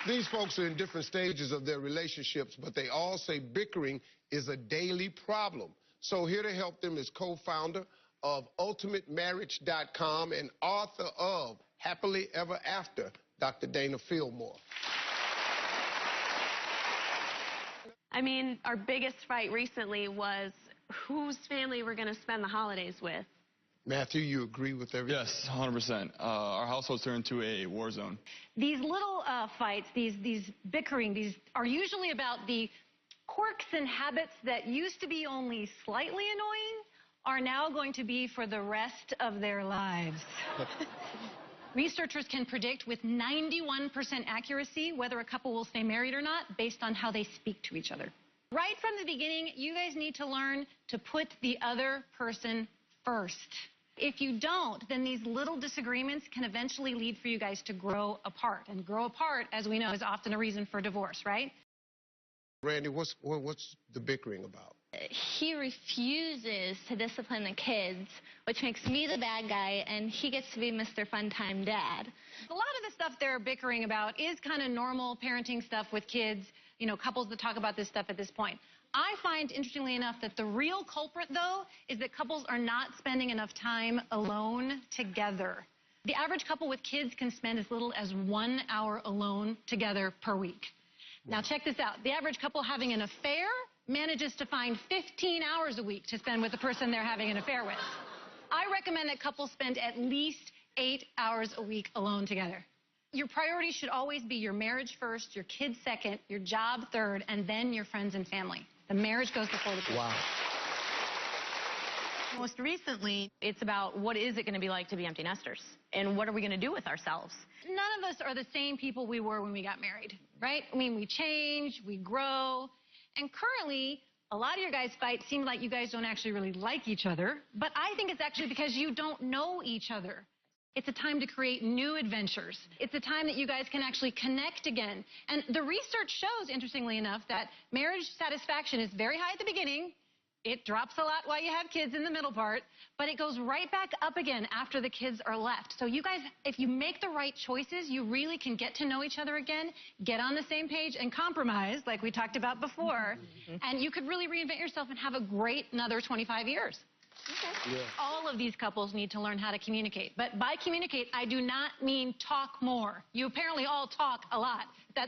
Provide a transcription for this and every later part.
These folks are in different stages of their relationships, but they all say bickering is a daily problem. So here to help them is co-founder of UltimateMarriage.com and author of Happily Ever After, Dr. Dana Fillmore. I mean, our biggest fight recently was whose family we're going to spend the holidays with. Matthew, you agree with everything? Yes, 100%. Our household's turned into a war zone. These little fights, these bickering, these are usually about the quirks and habits that used to be only slightly annoying are now going to be for the rest of their lives. Researchers can predict with 91% accuracy whether a couple will stay married or not based on how they speak to each other. Right from the beginning, you guys need to learn to put the other person first. If you don't, then these little disagreements can eventually lead for you guys to grow apart. And grow apart, as we know, is often a reason for divorce, right? Randy, what's the bickering about? He refuses to discipline the kids, which makes me the bad guy, and he gets to be Mr. Funtime Dad. A lot of the stuff they're bickering about is kind of normal parenting stuff with kids, you know, couples that talk about this stuff at this point. I find, interestingly enough, that the real culprit, though, is that couples are not spending enough time alone together. The average couple with kids can spend as little as 1 hour alone together per week. Wow. Now, check this out. The average couple having an affair manages to find 15 hours a week to spend with the person they're having an affair with. I recommend that couples spend at least 8 hours a week alone together. Your priorities should always be your marriage first, your kids second, your job third, and then your friends and family. The marriage goes before the kids. Wow. Most recently, it's about what is it going to be like to be empty nesters, and what are we going to do with ourselves? None of us are the same people we were when we got married, right? I mean, we change, we grow, and currently, a lot of your guys' fights seem like you guys don't actually really like each other, but I think it's actually because you don't know each other. It's a time to create new adventures. It's a time that you guys can actually connect again. And the research shows, interestingly enough, that marriage satisfaction is very high at the beginning. It drops a lot while you have kids in the middle part, but it goes right back up again after the kids are left. So you guys, if you make the right choices, you really can get to know each other again, get on the same page, and compromise, like we talked about before, and you could really reinvent yourself and have a great another 25 years. Okay. Yeah. All of these couples need to learn how to communicate. But by communicate, I do not mean talk more. You apparently all talk a lot.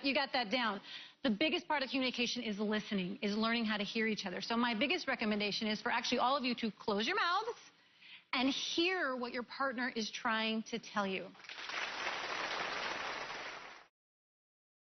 You got that down. The biggest part of communication is listening, is learning how to hear each other. So my biggest recommendation is for actually all of you to close your mouths and hear what your partner is trying to tell you.